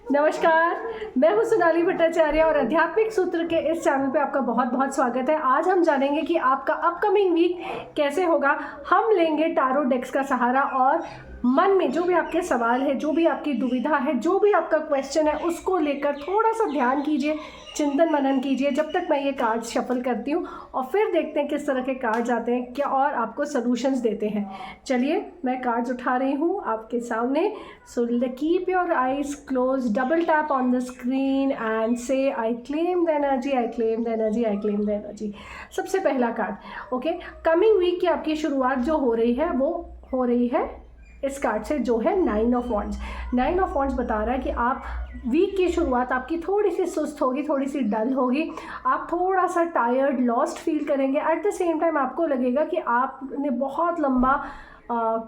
नमस्कार, मैं हूं सोनाली भट्टाचार्य और आध्यात्मिक सूत्र के इस चैनल पे आपका बहुत बहुत स्वागत है। आज हम जानेंगे कि आपका अपकमिंग वीक कैसे होगा। हम लेंगे टारो डेक्स का सहारा और मन में जो भी आपके सवाल है, जो भी आपकी दुविधा है, जो भी आपका क्वेश्चन है, उसको लेकर थोड़ा सा ध्यान कीजिए, चिंतन मनन कीजिए जब तक मैं ये कार्ड शफल करती हूँ और फिर देखते हैं किस तरह के कार्ड्स आते हैं क्या और आपको सॉल्यूशंस देते हैं। चलिए मैं कार्ड्स उठा रही हूँ आपके सामने। So keep your eyes close, double tap on the screen and say I claim the energy, I claim the energy, I claim the energy. सबसे पहला कार्ड, ओके, कमिंग वीक की आपकी शुरुआत जो हो रही है वो हो रही है इस कार्ड से, जो है 9 ऑफ वॉन्ड्स। 9 ऑफ वॉन्ड्स बता रहा है कि आप वीक की शुरुआत आपकी थोड़ी सी सुस्त होगी, थोड़ी सी डल होगी, आप थोड़ा सा टायर्ड, लॉस्ट फील करेंगे। एट द सेम टाइम आपको लगेगा कि आपने बहुत लंबा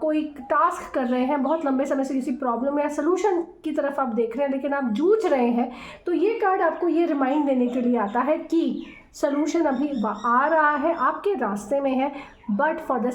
कोई टास्क कर रहे हैं, बहुत लंबे समय से किसी प्रॉब्लम या सलूशन की तरफ आप देख रहे हैं लेकिन आप जूझ रहे हैं। तो ये कार्ड आपको ये रिमाइंड देने के लिए आता है कि सलूशन अभी आ रहा है, आपके रास्ते में है, but for the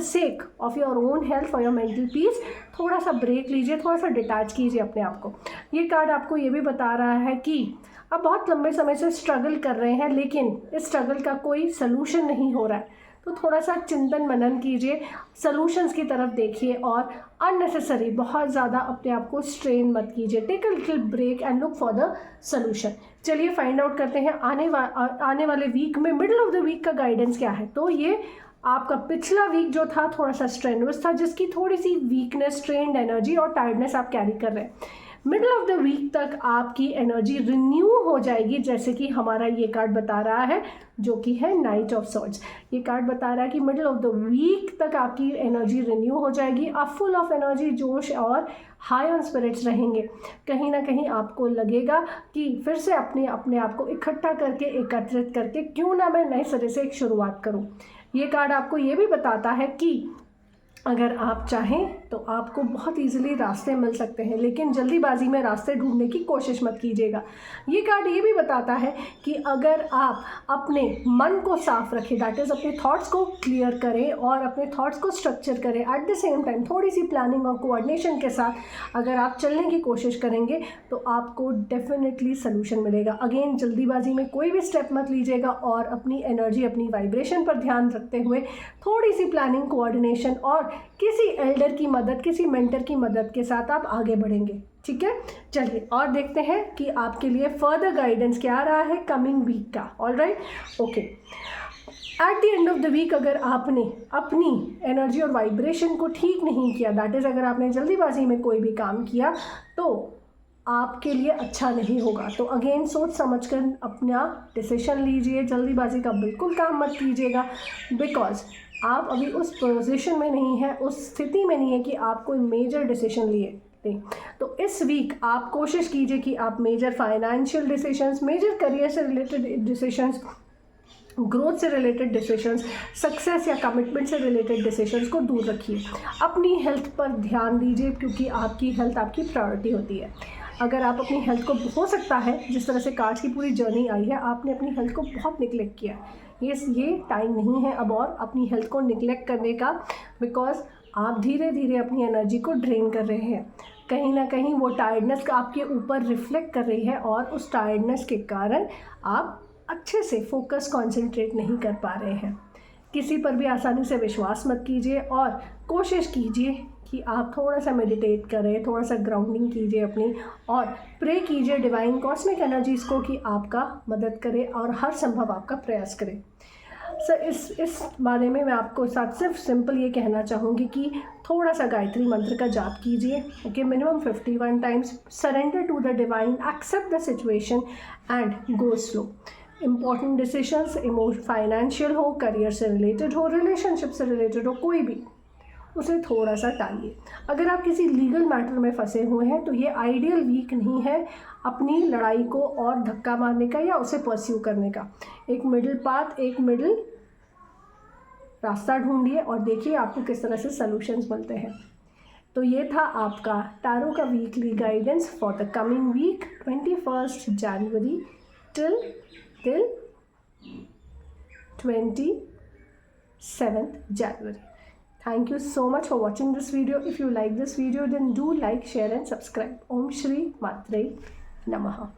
sake of your own health, for your mental peace, थोड़ा सा ब्रेक लीजिए, थोड़ा सा डिटैच कीजिए अपने आप को। ये कार्ड आपको ये भी बता रहा है कि आप बहुत लंबे समय से स्ट्रगल कर रहे हैं लेकिन इस स्ट्रगल का कोई सलूशन नहीं हो रहा है। तो थोड़ा सा चिंतन मनन कीजिए, सॉल्यूशंस की तरफ देखिए और अननेसेसरी बहुत ज़्यादा अपने आप को स्ट्रेन मत कीजिए। Take a little break and look for the solution. चलिए फाइंड आउट करते हैं आने वाले वीक में, मिडिल ऑफ द वीक का गाइडेंस क्या है। तो ये आपका पिछला वीक जो था थोड़ा सा स्ट्रेनुअस था, जिसकी थोड़ी सी वीकनेस, स्ट्रेन्ड एनर्जी और टायर्डनेस आप कैरी कर रहे हैं। मिडिल ऑफ द वीक तक आपकी एनर्जी रिन्यू हो जाएगी, जैसे कि हमारा ये कार्ड बता रहा है जो कि है नाइट ऑफ सॉर्ड्स। ये कार्ड बता रहा है कि मिडिल ऑफ द वीक तक आपकी एनर्जी रिन्यू हो जाएगी, आप फुल ऑफ एनर्जी, जोश और हाई ऑन स्पिरिट्स रहेंगे। कहीं ना कहीं आपको लगेगा कि फिर से अपने आप को इकट्ठा करके, एकत्रित करके क्यों ना मैं नए सिरे से एक शुरुआत करूं। ये कार्ड आपको ये भी बताता है कि अगर आप चाहें तो आपको बहुत इजीली रास्ते मिल सकते हैं, लेकिन जल्दीबाजी में रास्ते ढूंढने की कोशिश मत कीजिएगा। ये कार्ड ये भी बताता है कि अगर आप अपने मन को साफ रखें, दैट इज़ अपने थॉट्स को क्लियर करें और अपने थॉट्स को स्ट्रक्चर करें, एट द सेम टाइम थोड़ी सी प्लानिंग और कोऑर्डिनेशन के साथ अगर आप चलने की कोशिश करेंगे तो आपको डेफिनेटली सलूशन मिलेगा। अगेन, जल्दीबाजी में कोई भी स्टेप मत लीजिएगा और अपनी एनर्जी, अपनी वाइब्रेशन पर ध्यान रखते हुए थोड़ी सी प्लानिंग, कोऑर्डिनेशन और किसी एल्डर की मदद, किसी मेंटर की मदद के साथ आप आगे बढ़ेंगे। ठीक है, चलिए और देखते हैं कि आपके लिए फर्दर गाइडेंस क्या आ रहा है कमिंग वीक का। Alright, okay, at the end of the week अगर आपने अपनी एनर्जी और वाइब्रेशन को ठीक नहीं किया, दैट इज़ अगर आपने जल्दीबाजी में कोई भी काम किया तो आपके लिए अच्छा नहीं होगा। तो अगेन सोच समझकर अपना डिसीजन लीजिए, जल्दीबाजी का बिल्कुल काम मत कीजिएगा, बिकॉज आप अभी उस पोजीशन में नहीं है, उस स्थिति में नहीं है कि आप कोई मेजर डिसीजन लिए दें। तो इस वीक आप कोशिश कीजिए कि आप major financial decisions, major career से रिलेटेड डिसीजंस, ग्रोथ से रिलेटेड डिसीजंस, सक्सेस या कमिटमेंट से रिलेटेड डिसीजंस को दूर रखिए। अपनी हेल्थ पर ध्यान दीजिए क्योंकि आपकी हेल्थ आपकी प्रायोरिटी होती है। अगर आप अपनी हेल्थ को, हो सकता है जिस तरह से कार्ड्स की पूरी जर्नी आई है, आपने अपनी हेल्थ को बहुत निगलेक्ट किया। ये टाइम नहीं है अब और अपनी हेल्थ को निगलेक्ट करने का, बिकॉज आप धीरे धीरे अपनी एनर्जी को ड्रेन कर रहे हैं। कहीं ना कहीं वो टायर्डनेस का आपके ऊपर रिफ्लेक्ट कर रही है और उस टायर्डनेस के कारण आप अच्छे से फोकस, कंसंट्रेट नहीं कर पा रहे हैं। किसी पर भी आसानी से विश्वास मत कीजिए और कोशिश कीजिए कि आप थोड़ा सा मेडिटेट करें, थोड़ा सा ग्राउंडिंग कीजिए अपनी, और प्रे कीजिए डिवाइन कॉस्मिक एनर्जीज़ को कि आपका मदद करे और हर संभव आपका प्रयास करें। सर इस बारे में मैं आपको साथ सिर्फ सिंपल ये कहना चाहूँगी कि थोड़ा सा गायत्री मंत्र का जाप कीजिए, okay, minimum 51 times. Surrender to the divine, accept the situation and go slow. Important decisions, financial हो, करियर से रिलेटेड हो, रिलेशनशिप से रिलेटेड हो, कोई भी, उसे थोड़ा सा टालिए। अगर आप किसी लीगल मैटर में फंसे हुए हैं तो ये आइडियल वीक नहीं है अपनी लड़ाई को और धक्का मारने का या उसे परस्यू करने का। एक मिडिल पाथ, एक मिडिल रास्ता ढूंढिए और देखिए आपको किस तरह से सॉल्यूशंस मिलते हैं। तो ये था आपका टैरो का weekly guidance for the coming week, 21 जनवरी टिल 27 जनवरी। Thank you so much for watching this video. If you like this video, then do like, share and subscribe. Om Shri Matre Namaha.